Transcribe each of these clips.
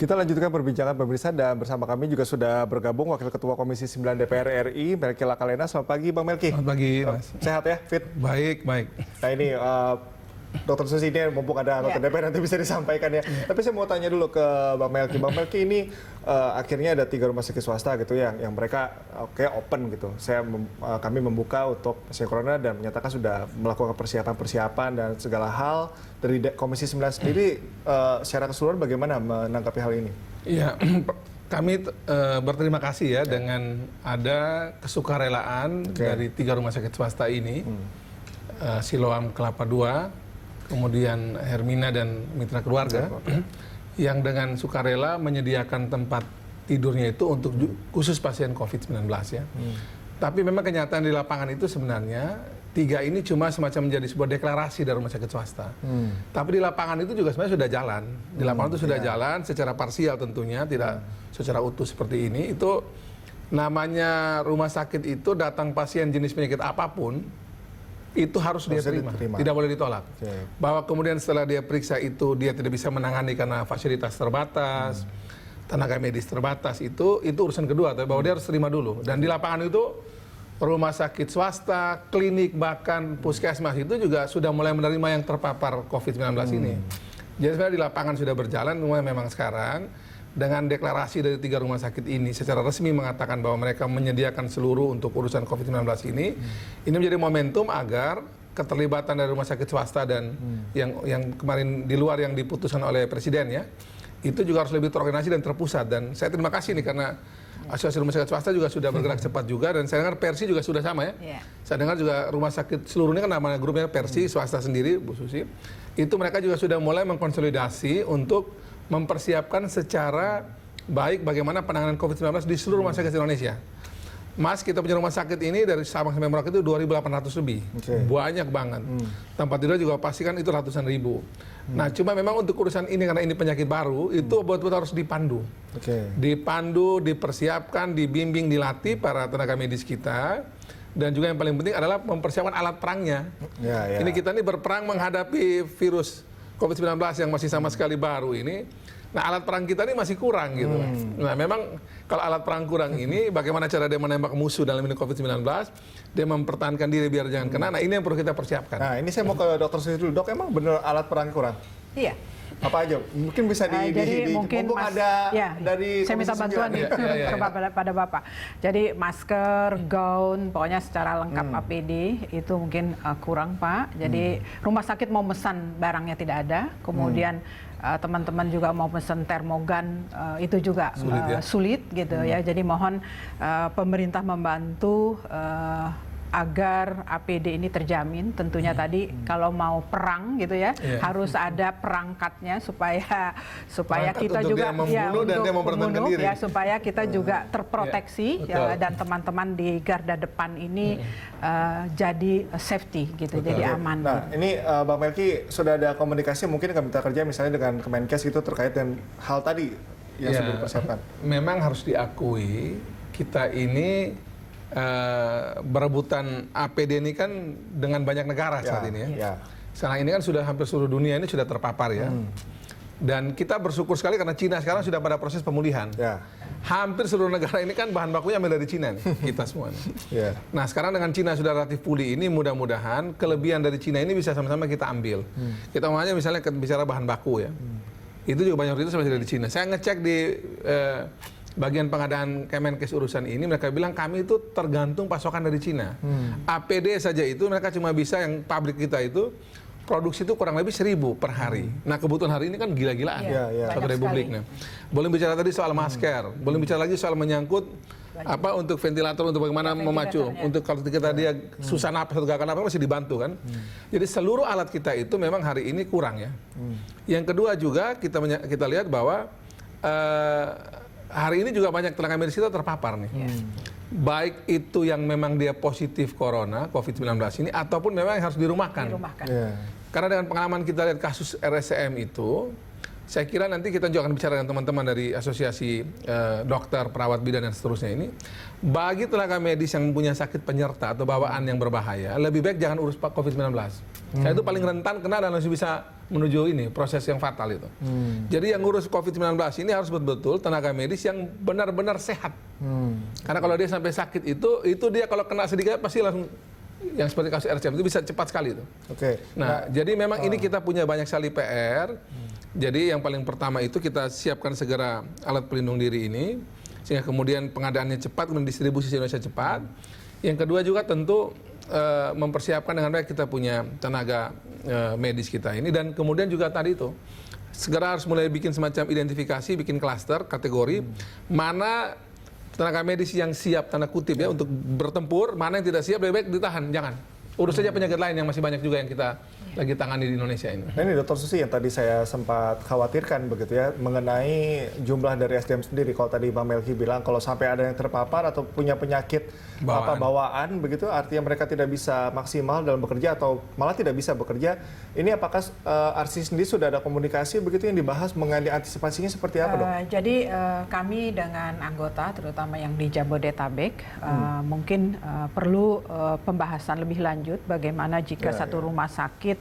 Kita lanjutkan perbincangan pemirsa dan bersama kami juga sudah bergabung Wakil Ketua Komisi 9 DPR RI, Melki Lakalena. Selamat pagi Bang Melki. Selamat pagi Mas. Sehat ya, fit? Baik, baik. Nah ini Dr. Susi ini mumpung ada anggota DPR nanti bisa disampaikan ya. Tapi saya mau tanya dulu ke Bang Melki. Bang Melki ini akhirnya ada 3 rumah sakit swasta gitu yang mereka open gitu. Kami membuka untuk pasien corona dan menyatakan sudah melakukan persiapan dan segala hal. Dari Komisi 9 sendiri secara keseluruhan bagaimana menanggapi hal ini? Iya, kami berterima kasih ya dengan ada kesukarelaan dari 3 rumah sakit swasta ini. Siloam Kelapa II, kemudian Hermina dan Mitra Keluarga, yang dengan sukarela menyediakan tempat tidurnya itu untuk khusus pasien COVID-19 ya. Tapi memang kenyataan di lapangan itu sebenarnya 3 ini cuma semacam menjadi sebuah deklarasi dari rumah sakit swasta. Tapi di lapangan itu juga sebenarnya sudah jalan. Di lapangan itu sudah jalan secara parsial tentunya, tidak secara utuh seperti ini. Itu namanya rumah sakit itu datang pasien jenis penyakit apapun, itu harus dia terima, tidak boleh ditolak. Bahwa kemudian setelah dia periksa itu dia tidak bisa menangani karena fasilitas terbatas, tenaga medis terbatas, itu urusan kedua. Tapi bahwa dia harus terima dulu. Dan di lapangan itu rumah sakit swasta, klinik, bahkan puskesmas itu juga sudah mulai menerima yang terpapar COVID-19 ini. Jadi sebenarnya di lapangan sudah berjalan, memang sekarang dengan deklarasi dari 3 rumah sakit ini secara resmi mengatakan bahwa mereka menyediakan seluruh untuk urusan COVID-19 ini menjadi momentum agar keterlibatan dari rumah sakit swasta dan yang kemarin di luar yang diputuskan oleh Presiden ya, itu juga harus lebih terorganisasi dan terpusat. Dan saya terima kasih nih karena Asosiasi Rumah Sakit Swasta juga sudah bergerak cepat juga, dan saya dengar Persi juga sudah sama ya. Saya dengar juga rumah sakit seluruhnya kan namanya grupnya Persi, swasta sendiri, Bu Susi. Itu mereka juga sudah mulai mengkonsolidasi untuk mempersiapkan secara baik bagaimana penanganan COVID-19 di seluruh rumah sakit Indonesia. Mas, kita punya rumah sakit ini dari Sabang sampai Merauke itu 2.800 lebih. Banyak banget. Tempat tidur juga pasti kan itu ratusan ribu. Nah, cuma memang untuk urusan ini karena ini penyakit baru, itu betul-betul harus dipandu. Dipandu, dipersiapkan, dibimbing, dilatih para tenaga medis kita. Dan juga yang paling penting adalah mempersiapkan alat perangnya. Ini kita ini berperang menghadapi virus COVID-19 yang masih sama sekali baru ini. Nah, alat perang kita ini masih kurang gitu. Nah, memang kalau alat perang kurang ini, bagaimana cara dia menembak musuh dalam ini COVID-19, dia mempertahankan diri biar jangan kena. Nah, ini yang perlu kita persiapkan. Nah, ini saya mau ke Dr. Susi dulu. Dok, emang benar alat perang kurang? Iya. Apa aja? Mungkin bisa jadi mungkin Mas, ada dari saya minta bantuan pada Bapak. Jadi masker, gaun, pokoknya secara lengkap APD itu mungkin kurang, Pak. Jadi rumah sakit mau pesan barangnya tidak ada. Kemudian teman-teman juga mau pesan termogan, itu juga sulit gitu ya. Jadi mohon pemerintah membantu agar APD ini terjamin. Tentunya tadi kalau mau perang gitu ya, harus ada perangkatnya supaya kita juga membunuh dan dia mempertahankan diri. Ya, supaya kita juga terproteksi dan teman-teman di garda depan ini jadi safety gitu, jadi aman. Nah, ini Bang Melki sudah ada komunikasi mungkin dengan mitra kerja misalnya dengan Kemenkes itu terkait dengan hal tadi yang sudah dipersiapkan. Memang harus diakui kita ini berebutan APD ini kan dengan banyak negara saat ini ya. Sekarang ini kan sudah hampir seluruh dunia ini sudah terpapar ya. Dan kita bersyukur sekali karena Cina sekarang sudah pada proses pemulihan. Hampir seluruh negara ini kan bahan bakunya ambil dari Cina nih, kita semua nih. Nah, sekarang dengan Cina sudah relatif pulih ini, mudah-mudahan kelebihan dari Cina ini bisa sama-sama kita ambil. Kita mau aja misalnya bicara bahan baku ya. Itu juga banyak itu masih dari Cina. Saya ngecek di bagian pengadaan Kemenkes urusan ini, mereka bilang kami itu tergantung pasokan dari Cina. APD saja itu mereka cuma bisa, yang pabrik kita itu produksi itu kurang lebih 1.000 per hari. Nah, kebutuhan hari ini kan gila-gilaan satu republik. Nah, boleh bicara tadi soal masker, boleh bicara lagi soal menyangkut untuk ventilator, untuk bagaimana memacu, untuk kalau kita dia susah napas atau gagal napas masih dibantu kan. Jadi seluruh alat kita itu memang hari ini kurang ya. Yang kedua juga kita lihat bahwa hari ini juga banyak tenaga medis kita terpapar nih. Baik itu yang memang dia positif corona, COVID-19 ini, ataupun memang yang harus dirumahkan. Karena dengan pengalaman kita lihat kasus RSCM itu, saya kira nanti kita juga akan bicara dengan teman-teman dari asosiasi dokter, perawat bidan dan seterusnya ini. Bagi tenaga medis yang punya sakit penyerta atau bawaan yang berbahaya, lebih baik jangan urus COVID-19. Saya itu paling rentan kena dan langsung bisa menuju ini proses yang fatal itu. Jadi yang ngurus COVID-19 ini harus betul-betul tenaga medis yang benar-benar sehat. Karena kalau dia sampai sakit itu dia kalau kena sedikit pasti langsung yang seperti kasus RCM itu bisa cepat sekali itu. Oke. Nah, jadi memang ini kita punya banyak sekali PR. Jadi yang paling pertama itu kita siapkan segera alat pelindung diri ini sehingga kemudian pengadaannya cepat, kemudian distribusi di Indonesia cepat. Yang kedua juga tentu mempersiapkan dengan baik kita punya tenaga medis kita ini, dan kemudian juga tadi itu segera harus mulai bikin semacam identifikasi, bikin klaster, kategori mana tenaga medis yang siap tanda kutip ya untuk bertempur, mana yang tidak siap lebih baik ditahan, jangan. Urus saja penyakit lain yang masih banyak juga yang kita lagi tangani di Indonesia ini. Nah ini Dr. Susi yang tadi saya sempat khawatirkan begitu ya mengenai jumlah dari SDM sendiri. Kalau tadi Bang Melki bilang kalau sampai ada yang terpapar atau punya penyakit bawaan begitu, artinya mereka tidak bisa maksimal dalam bekerja atau malah tidak bisa bekerja. Ini apakah RC sendiri sudah ada komunikasi begitu yang dibahas mengenai antisipasinya seperti apa, Dok? Jadi kami dengan anggota terutama yang di Jabodetabek mungkin perlu pembahasan lebih lanjut bagaimana jika satu rumah sakit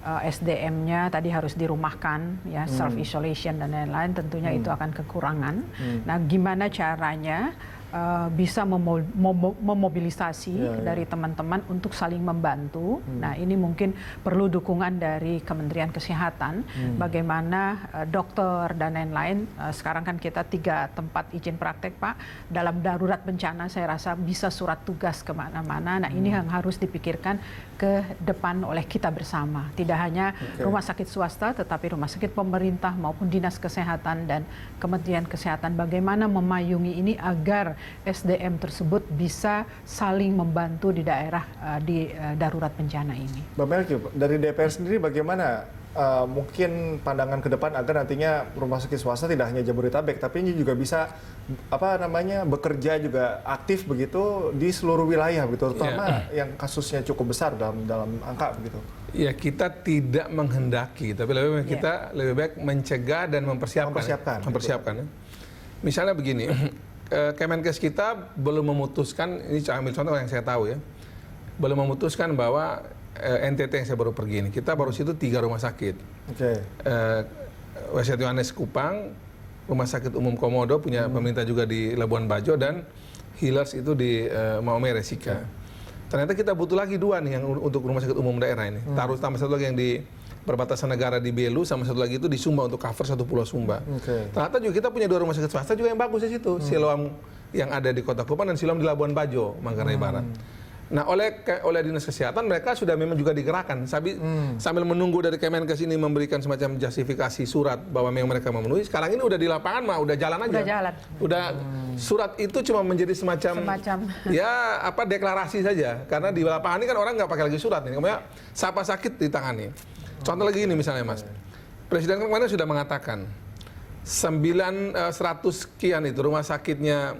SDM-nya tadi harus dirumahkan, ya self isolation dan lain-lain, tentunya itu akan kekurangan. Nah, gimana caranya bisa memobilisasi dari teman-teman untuk saling membantu. Nah, ini mungkin perlu dukungan dari Kementerian Kesehatan, bagaimana dokter dan lain-lain. Sekarang kan kita 3 tempat izin praktek, Pak. Dalam darurat bencana saya rasa bisa surat tugas kemana-mana. Nah, ini yang harus dipikirkan ke depan oleh kita bersama. Tidak hanya rumah sakit swasta, tetapi rumah sakit pemerintah maupun Dinas Kesehatan dan Kementerian Kesehatan. Bagaimana memayungi ini agar SDM tersebut bisa saling membantu di daerah di darurat bencana ini. Bang Melki, dari DPR sendiri bagaimana mungkin pandangan ke depan agar nantinya rumah sakit swasta tidak hanya Jabodetabek, tapi ini juga bisa bekerja juga aktif begitu di seluruh wilayah, begitu, terutama yang kasusnya cukup besar dalam angka begitu. Ya, kita tidak menghendaki, tapi kita lebih baik mencegah dan mempersiapkan. Ya. Misalnya begini. Kemenkes kita belum memutuskan, ini ambil contoh yang saya tahu ya, belum memutuskan bahwa NTT yang saya baru pergi ini, kita baru situ 3 rumah sakit. West Yohanes Kupang, Rumah Sakit Umum Komodo, punya pemerintah juga di Labuan Bajo, dan Healers itu di Maumere Sika. Ternyata kita butuh lagi 2 nih yang untuk rumah sakit umum daerah ini. Taruh tambah 1 lagi yang di perbatasan negara di Belu, sama 1 lagi itu di Sumba untuk cover 1 pulau Sumba. Ternyata juga kita punya 2 rumah sakit swasta juga yang bagus di situ. Siloam yang ada di Kota Kupang dan Siloam di Labuan Bajo, Manggarai Barat. Nah, oleh Dinas Kesehatan mereka sudah memang juga digerakkan. Sambil menunggu dari Kemenkes ini memberikan semacam justifikasi surat bahwa memang mereka memenuhi. Sekarang ini udah di lapangan mah udah jalan aja. Surat itu cuma menjadi semacam ya deklarasi saja. Karena di lapangan ini kan orang nggak pakai lagi surat nih. Kemudian siapa sakit ditangani. Contoh lagi ini misalnya, Mas. Presiden kemarin sudah mengatakan 100 sekian itu rumah sakitnya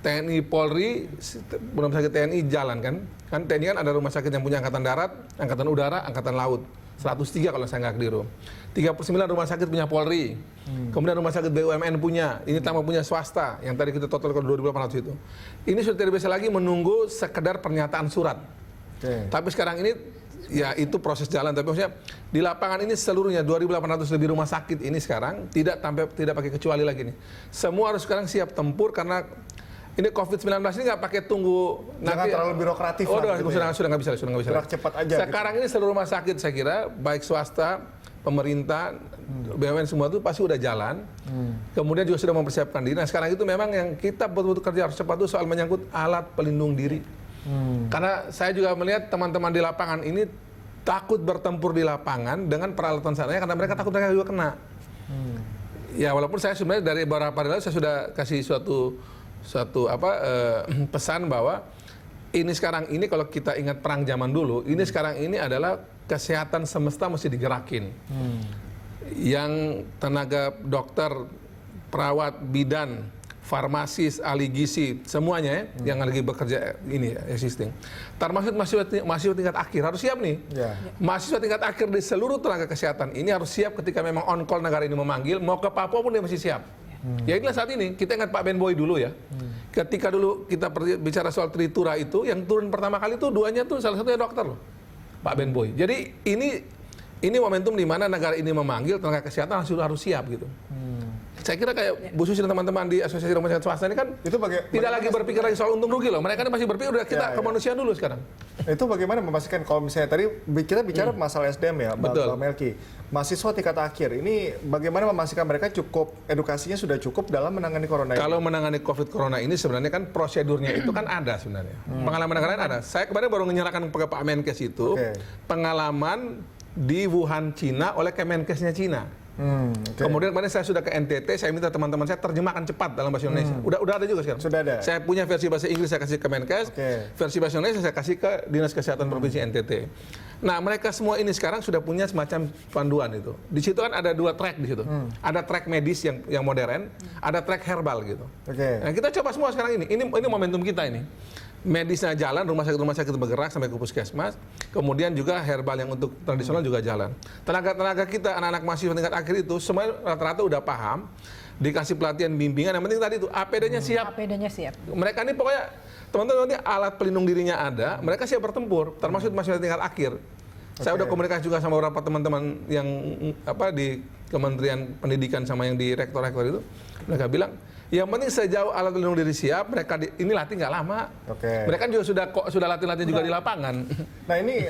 TNI Polri, rumah sakit TNI jalan kan. Kan TNI kan ada rumah sakit yang punya Angkatan Darat, Angkatan Udara, Angkatan Laut. 103 kalau saya nggak keliru. 39 rumah sakit punya Polri. Kemudian rumah sakit BUMN punya. Ini tambah punya swasta yang tadi kita total ke 2.800 itu. Ini sudah tidak bisa lagi menunggu sekedar pernyataan surat. Tapi sekarang ini ya itu proses jalan, tapi maksudnya di lapangan ini seluruhnya 2.800 lebih rumah sakit ini sekarang tidak pakai kecuali lagi nih. Semua harus sekarang siap tempur karena ini COVID-19 ini nggak pakai tunggu. Jangan terlalu birokratif. Sudah nggak bisa. Gerak cepat aja. Sekarang ini seluruh rumah sakit saya kira baik swasta, pemerintah, BUMN semua itu pasti udah jalan. Kemudian juga sudah mempersiapkan diri. Nah sekarang itu memang yang kita betul-betul kerja harus cepat itu soal menyangkut alat pelindung diri. Karena saya juga melihat teman-teman di lapangan ini takut bertempur di lapangan dengan peralatan seadanya karena mereka takut mereka juga kena. Ya walaupun saya sebenarnya dari beberapa hari lalu saya sudah kasih suatu pesan bahwa ini sekarang ini kalau kita ingat perang zaman dulu, ini sekarang ini adalah kesehatan semesta mesti digerakin. Yang tenaga dokter, perawat, bidan, farmasis, ahli gizi, semuanya yang lagi bekerja ini existing. Termasuk mahasiswa tingkat akhir harus siap nih. Mahasiswa tingkat akhir di seluruh tenaga kesehatan ini harus siap ketika memang on call negara ini memanggil, mau ke Papua pun dia mesti siap. Ya inilah saat ini, kita ingat Pak Ben Boy dulu ya. Ketika dulu kita bicara soal Tritura itu, yang turun pertama kali itu 2-nya tuh salah satunya dokter loh. Pak Ben Boy. Jadi ini ini momentum di mana negara ini memanggil tenaga kesehatan harus siap gitu. Saya kira kayak Bu Susi dan teman-teman di Asosiasi Rumah Sakit Swasta ini kan Itu tidak lagi berpikir lagi soal untung rugi loh. Mereka ini masih berpikir udah kita kemanusiaan dulu sekarang. Itu bagaimana memastikan kalau misalnya tadi kita bicara masalah SDM ya, Bang Melki. Mahasiswa tingkat akhir ini bagaimana memastikan mereka cukup edukasinya sudah cukup dalam menangani corona ini? Kalau menangani COVID corona ini sebenarnya kan prosedurnya itu kan ada sebenarnya. Pengalaman negara lain ada. Saya kemarin baru menyerahkan ke Pak Menkes itu pengalaman di Wuhan, Cina oleh Kemenkesnya Cina. Kemudian kemarin saya sudah ke NTT, saya minta teman-teman saya terjemahkan cepat dalam bahasa Indonesia. Udah ada juga sekarang. Sudah ada. Saya punya versi bahasa Inggris saya kasih ke Kemenkes, versi bahasa Indonesia saya kasih ke Dinas Kesehatan Provinsi NTT. Nah, mereka semua ini sekarang sudah punya semacam panduan itu. Di situ kan ada 2 track di situ. Ada track medis yang modern, ada track herbal gitu. Nah, kita coba semua sekarang ini. Ini momentum kita ini. Medisnya jalan, rumah sakit bergerak sampai ke puskesmas, kemudian juga herbal yang untuk tradisional juga jalan. Tenaga kita, anak-anak mahasiswa tingkat akhir itu, semuanya rata-rata udah paham, dikasih pelatihan bimbingan, yang penting tadi itu APD-nya siap. APD-nya siap. Mereka ini pokoknya, teman-teman nanti alat pelindung dirinya ada, mereka siap bertempur, termasuk mahasiswa tingkat akhir. Saya udah komunikasi juga sama beberapa teman-teman yang di Kementerian Pendidikan sama yang di rektor-rektor itu, mereka bilang, yang penting sejauh alat pelindung diri siap, mereka ini latih nggak lama. Mereka juga sudah latih-latih juga di lapangan. Nah ini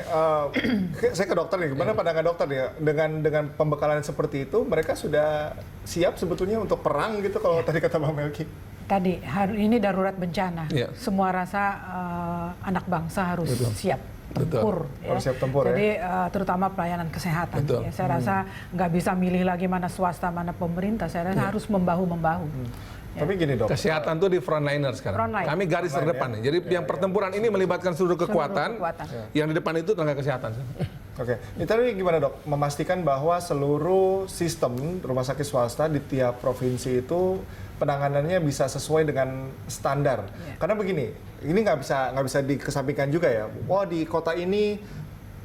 saya ke dokter nih, gimana pandangan dokter ya dengan pembekalan seperti itu, mereka sudah siap sebetulnya untuk perang gitu kalau tadi kata Bang Melki. Tadi hari ini darurat bencana, semua rasa anak bangsa harus siap. Tempur, ya. Harus siap tempur. Jadi terutama pelayanan kesehatan. Ya, saya rasa nggak bisa milih lagi mana swasta mana pemerintah. Saya rasa harus membahu-membahu. Tapi gini dok, kesehatan tuh di frontliner sekarang. Kami garis terdepan nih. Jadi yang pertempuran ini melibatkan seluruh kekuatan. Yang di depan itu tenaga kesehatan. Ini tadi gimana dok? Memastikan bahwa seluruh sistem rumah sakit swasta di tiap provinsi itu penanganannya bisa sesuai dengan standar. Karena begini, ini nggak bisa dikesampingkan juga ya. Wah di kota ini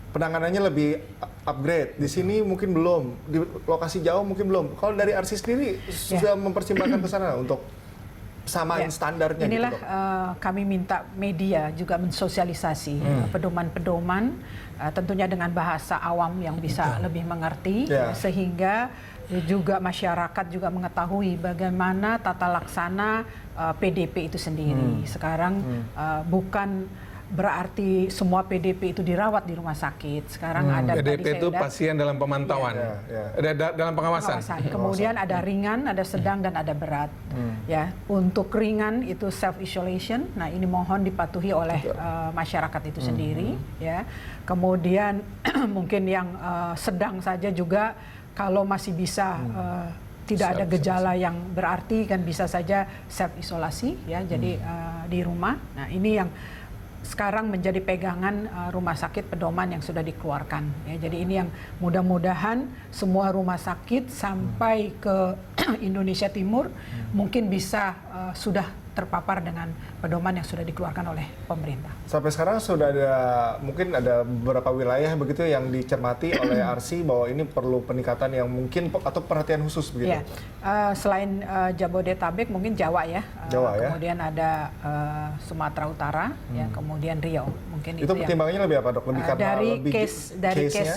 penanganannya lebih upgrade, di sini mungkin belum, di lokasi jauh mungkin belum. Kalau dari RC sendiri sudah mempertimbangkan ke sana untuk samain standarnya. Inilah gitu, kami minta media juga mensosialisasi pedoman-pedoman, tentunya dengan bahasa awam yang bisa lebih mengerti, sehingga juga masyarakat juga mengetahui bagaimana tata laksana PDP itu sendiri. Sekarang bukan berarti semua PDP itu dirawat di rumah sakit. Sekarang ada PDP itu pasien dalam pemantauan, dalam pengawasan. Kemudian ada ringan, ada sedang dan ada berat. Ya, untuk ringan itu self isolation. Nah, ini mohon dipatuhi oleh masyarakat itu sendiri. Ya, kemudian mungkin yang sedang saja juga kalau masih bisa tidak ada gejala yang berarti kan bisa saja self isolasi. Ya, jadi di rumah. Nah, ini yang sekarang menjadi pegangan rumah sakit pedoman yang sudah dikeluarkan. Ya, jadi ini yang mudah-mudahan semua rumah sakit sampai ke Indonesia Timur mungkin bisa sudah terpapar dengan pedoman yang sudah dikeluarkan oleh pemerintah. Sampai sekarang sudah mungkin ada beberapa wilayah begitu yang dicermati oleh RC bahwa ini perlu peningkatan yang mungkin atau perhatian khusus begitu. Ya, selain Jabodetabek mungkin Jawa ya. Kemudian ada Sumatera Utara, ya, kemudian Riau. Mungkin itu pertimbangannya lebih apa dok? Lebih karena dari lebih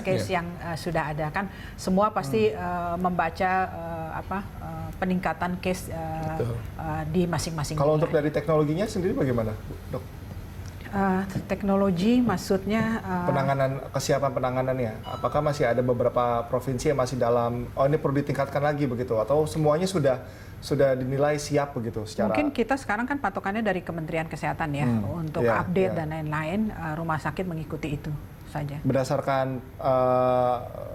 case yang sudah ada kan semua pasti membaca peningkatan case di masing-masing. Kalau untuk dari teknologinya sendiri bagaimana, dok? Teknologi maksudnya kesiapan penanganannya. Apakah masih ada beberapa provinsi yang masih dalam ini perlu ditingkatkan lagi begitu atau semuanya sudah dinilai siap begitu secara. Mungkin kita sekarang kan patokannya dari Kementerian Kesehatan ya untuk update dan lain-lain, rumah sakit mengikuti itu saja. Berdasarkan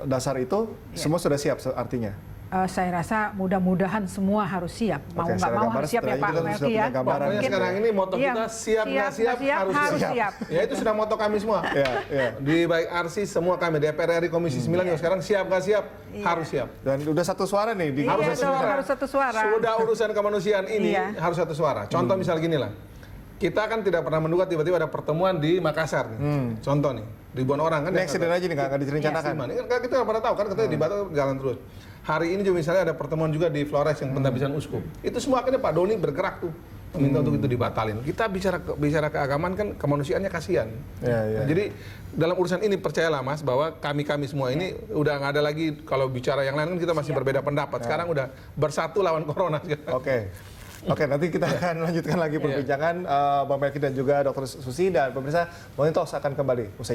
dasar itu semua sudah siap artinya. Saya rasa mudah-mudahan semua harus siap. Mau nggak mau harus siap ya Pak Melki ya. Pokoknya sekarang ini moto kita siap nggak siap harus siap. Ya itu sudah moto kami semua. Di baik RC semua kami DPR RI Komisi 9 yang sekarang siap nggak siap harus siap. Dan udah satu suara nih. Harus satu suara. Sudah urusan kemanusiaan ini harus satu suara. Contoh misal gini lah. Kita kan tidak pernah menduga tiba-tiba ada pertemuan di Makassar nih. Contoh nih, ribuan orang kan. Ini aksiden aja nih, nggak direncanakan. Ini kan kita nggak pernah tahu kan, katanya di Batu jalan terus. Hari ini juga misalnya ada pertemuan juga di Flores yang pendampingan uskup. Itu semua akhirnya Pak Doni bergerak tuh. meminta untuk itu dibatalin. Kita bicara keagamaan kan kemanusiaannya kasihan. Ya. Nah, jadi dalam urusan ini percayalah Mas bahwa kami semua ini udah nggak ada lagi kalau bicara yang lain kan kita masih berbeda pendapat. Sekarang udah bersatu lawan corona. Oke, nanti kita akan lanjutkan lagi perbincangan Bang Melki dan juga Dr. Susi, dan pemirsa Morning Talks akan kembali usai